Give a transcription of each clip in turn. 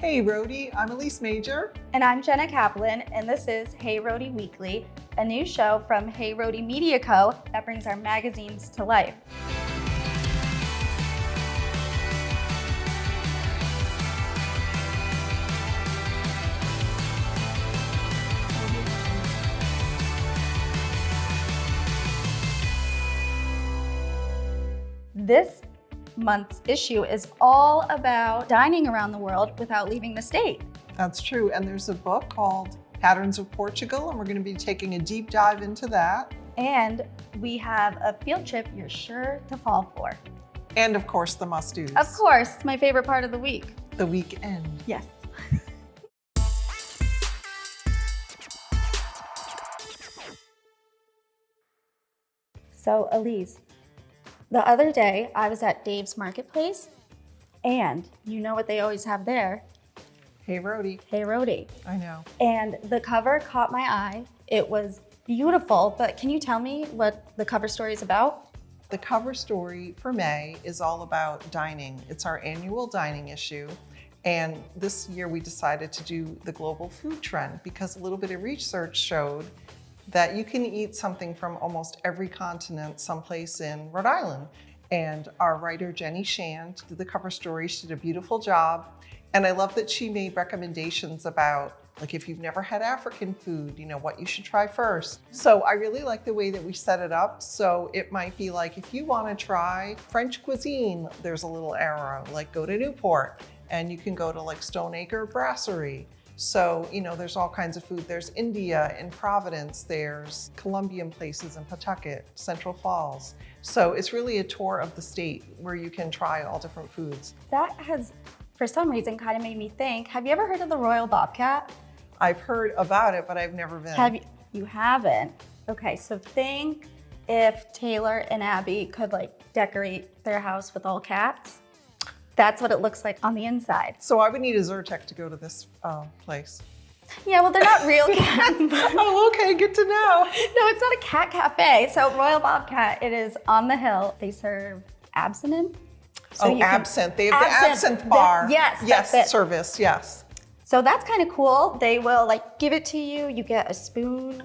Hey Rhody, I'm Elise Major. And I'm Jenna Kaplan, and this is Hey Rhody Weekly, a new show from Hey Rhody Media Co that brings our magazines to life. This month's issue is all about dining around the world without leaving the state. That's true, and there's a book called Patterns of Portugal, and we're going to be taking a deep dive into that. And we have a field trip you're sure to fall for. And of course, the must-dos. Of course, my favorite part of the week. The weekend. Yes. So Elise, the other day I was at Dave's Marketplace, and you know what they always have there? Hey Rhody. Hey Rhody. I know. And the cover caught my eye. It was beautiful, but can you tell me what the cover story is about? The cover story for May is all about dining. It's our annual dining issue. And this year we decided to do the global food trend because a little bit of research showed that you can eat something from almost every continent someplace in Rhode Island. And our writer, Jenny Shand, did the cover story. She did a beautiful job. And I love that she made recommendations about, like, if you've never had African food, you know, what you should try first. So I really like the way that we set it up. So it might be like, if you want to try French cuisine, there's a little arrow, like go to Newport, and you can go to like Stoneacre Brasserie. So, you know, there's all kinds of food. There's India in Providence, there's Colombian places in Pawtucket, Central Falls. So it's really a tour of the state where you can try all different foods. That has, for some reason, kind of made me think, have you ever heard of the Royal Bobcat? I've heard about it, but I've never been. You haven't? Okay, so think if Taylor and Abby could like decorate their house with all cats. That's what it looks like on the inside. So I would need a Zyrtec to go to this place. Yeah, well, they're not real cats. Oh, okay, good to know. No, it's not a cat cafe. So Royal Bobcat, it is on the hill. They serve absinthe. So absinthe. They have the absinthe bar. Yes, service, yes. So that's kind of cool. They will like give it to you. You get a spoon,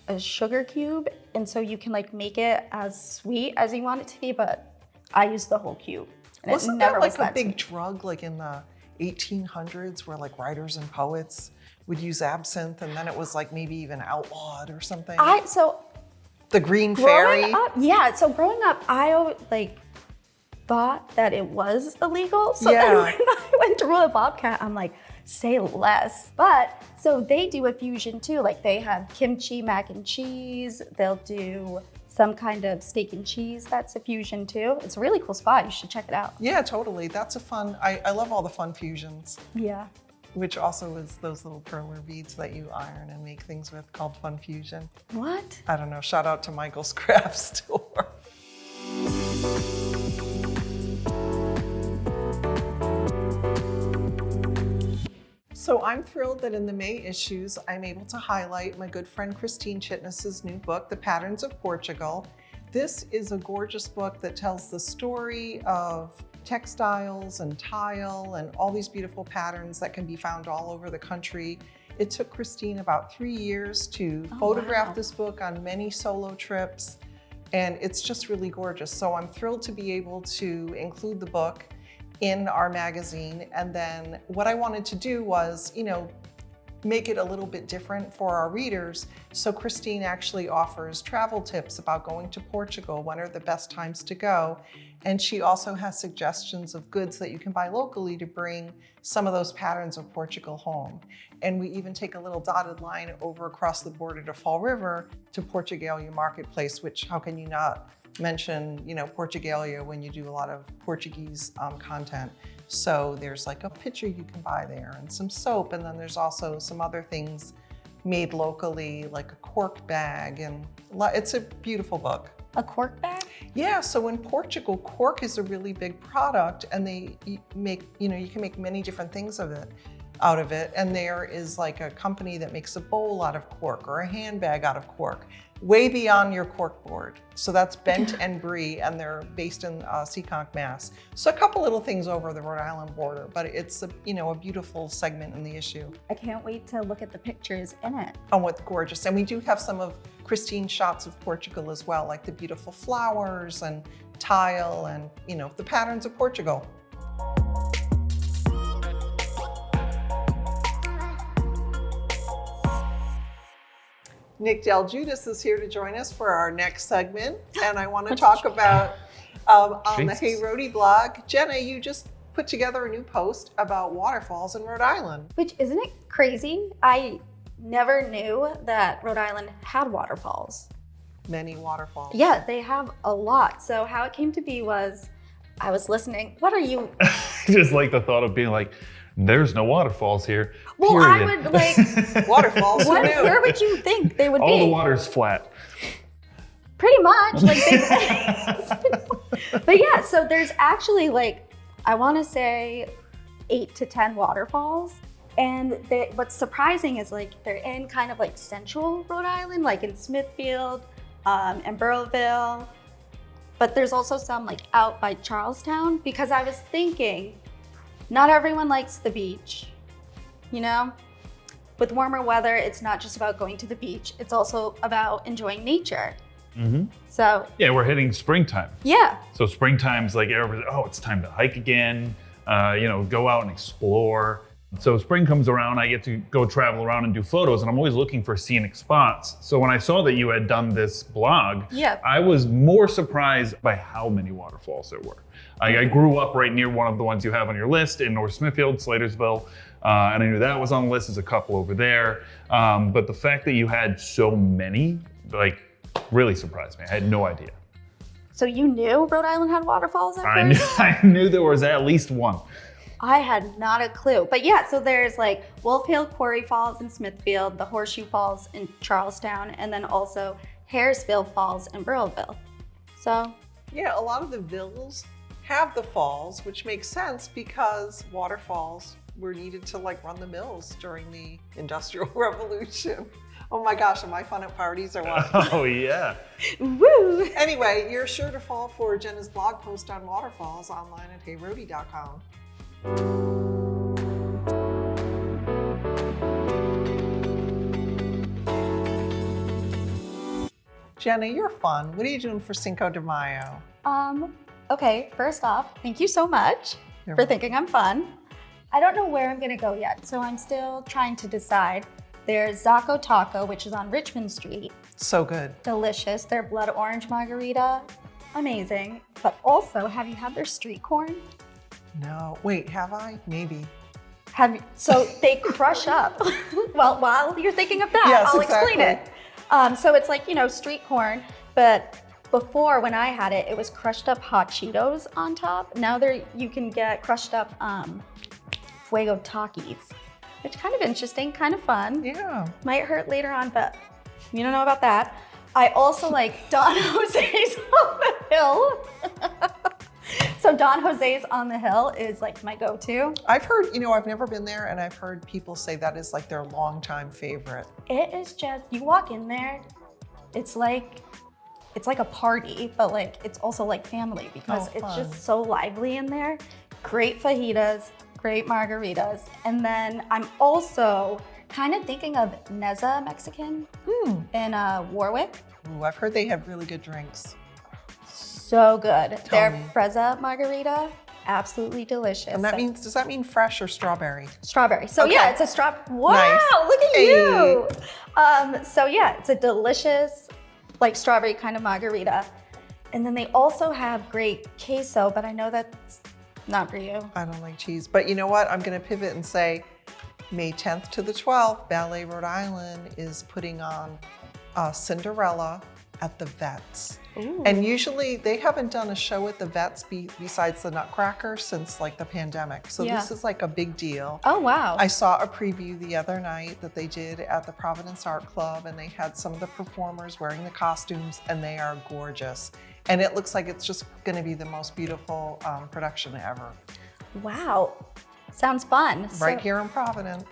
a sugar cube, and so you can like make it as sweet as you want it to be, but I use the whole cube. And Wasn't that like a big drug like in the 1800s where like writers and poets would use absinthe, and then it was like maybe even outlawed or something? The Green Fairy? So growing up, I like thought that it was illegal. So then when I went to Royal Bobcat, I'm like, say less. But so they do a fusion too. Like they have kimchi mac and cheese. They'll do some kind of steak and cheese. That's a fusion too. It's a really cool spot. You should check it out. Yeah, totally. That's a fun, I love all the fun fusions. Yeah. Which also is those little perler beads that you iron and make things with called Fun Fusion. What? I don't know. Shout out to Michael's Craft Store. So I'm thrilled that in the May issues, I'm able to highlight my good friend Christine Chitness's new book, The Patterns of Portugal. This is a gorgeous book that tells the story of textiles and tile and all these beautiful patterns that can be found all over the country. It took Christine about 3 years to photograph this book on many solo trips, and it's just really gorgeous. So I'm thrilled to be able to include the book in our magazine. And then what I wanted to do was, you know, make it a little bit different for our readers. So Christine actually offers travel tips about going to Portugal, when are the best times to go. And she also has suggestions of goods that you can buy locally to bring some of those patterns of Portugal home. And we even take a little dotted line over across the border to Fall River to Portugalia Marketplace, which how can you not mention, you know, Portugalia when you do a lot of Portuguese content. So there's like a pitcher you can buy there and some soap, and then there's also some other things made locally, like a cork bag, and it's a beautiful book. A cork bag? Yeah, so in Portugal, cork is a really big product, and they make, you know, you can make many different things of it. out of it. And there is like a company that makes a bowl out of cork or a handbag out of cork, way beyond your cork board. So that's Bent and Brie, and they're based in Seekonk, Mass. So a couple little things over the Rhode Island border, but it's a, a beautiful segment in the issue. I can't wait to look at the pictures in it. Oh, what's gorgeous. And we do have some of Christine's shots of Portugal as well, like the beautiful flowers and tile and, the patterns of Portugal. Nick Del Judas is here to join us for our next segment, and I want to talk about on the Hey Rhody blog. Jenna, you just put together a new post about waterfalls in Rhode Island. Which, isn't it crazy? I never knew that Rhode Island had waterfalls. Many waterfalls. Yeah, they have a lot. So how it came to be was I was listening. What are you? Just like the thought of being like, there's no waterfalls here. Well, period. I would like waterfalls. Where would you think they would be? All the water's flat. Pretty much. But yeah, so there's actually I want to say 8 to 10 waterfalls. And what's surprising is they're in kind of central Rhode Island, like in Smithfield and Burrillville. But there's also some out by Charlestown, because I was thinking, not everyone likes the beach, With warmer weather, it's not just about going to the beach, it's also about enjoying nature. Mm-hmm. So yeah, we're hitting springtime. Yeah. So springtime's everybody's, it's time to hike again, go out and explore. So spring comes around, I get to go travel around and do photos, and I'm always looking for scenic spots. So when I saw that you had done this blog, I was more surprised by how many waterfalls there were. I grew up right near one of the ones you have on your list in North Smithfield, Slatersville, and I knew that was on the list. There's a couple over there. But the fact that you had so many, really surprised me. I had no idea. So you knew Rhode Island had waterfalls at first? I knew there was at least one. I had not a clue. But yeah, so there's Wolf Hill Quarry Falls in Smithfield, the Horseshoe Falls in Charlestown, and then also Harrisville Falls in Burrillville. So yeah, a lot of the villas have the falls, which makes sense because waterfalls were needed to run the mills during the Industrial Revolution. Oh my gosh, am I fun at parties or what? Oh yeah. Woo! Anyway, you're sure to fall for Jenna's blog post on waterfalls online at heyrhody.com. Jenna, you're fun. What are you doing for Cinco de Mayo? Okay, first off, thank you so much for thinking I'm fun. I don't know where I'm gonna go yet, so I'm still trying to decide. There's Zacco Taco, which is on Richmond Street. So good. Delicious. Their blood orange margarita, amazing. But also, have you had their street corn? No. Wait, have I? Maybe. So they crush up. Well, while you're thinking of that, yes, I'll exactly. explain it. So it's street corn, but before when I had it, it was crushed up hot Cheetos on top. Now you can get crushed up Fuego Takis, which is kind of interesting, kind of fun. Yeah. Might hurt later on, but you don't know about that. I also like Don Jose's on the Hill. So Don Jose's on the Hill is my go-to. I've heard, I've never been there, and I've heard people say that is their longtime favorite. It is just, you walk in there, it's like a party, but it's also family, because it's just so lively in there. Great fajitas, great margaritas. And then I'm also kind of thinking of Neza Mexican in Warwick. Ooh, I've heard they have really good drinks. So good. Their Frezza margarita, absolutely delicious. And does that mean fresh or strawberry? Strawberry. So yeah, it's a wow, nice. Look at you. So yeah, it's a delicious strawberry kind of margarita. And then they also have great queso, but I know that's not for you. I don't like cheese, but you know what? I'm gonna pivot and say May 10th to the 12th, Ballet Rhode Island is putting on Cinderella at the Vets. Ooh. And usually they haven't done a show at the Vets besides the Nutcracker since the pandemic. So this is a big deal. Oh, wow. I saw a preview the other night that they did at the Providence Art Club, and they had some of the performers wearing the costumes, and they are gorgeous. And it looks like it's just gonna be the most beautiful production ever. Wow. Sounds fun. Right here in Providence.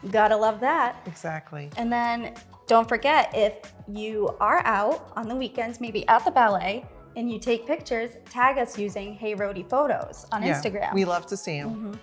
Gotta love that. Exactly. And then don't forget, if you are out on the weekends, maybe at the ballet, and you take pictures, tag us using Hey Rhody Photos on Instagram. We love to see them.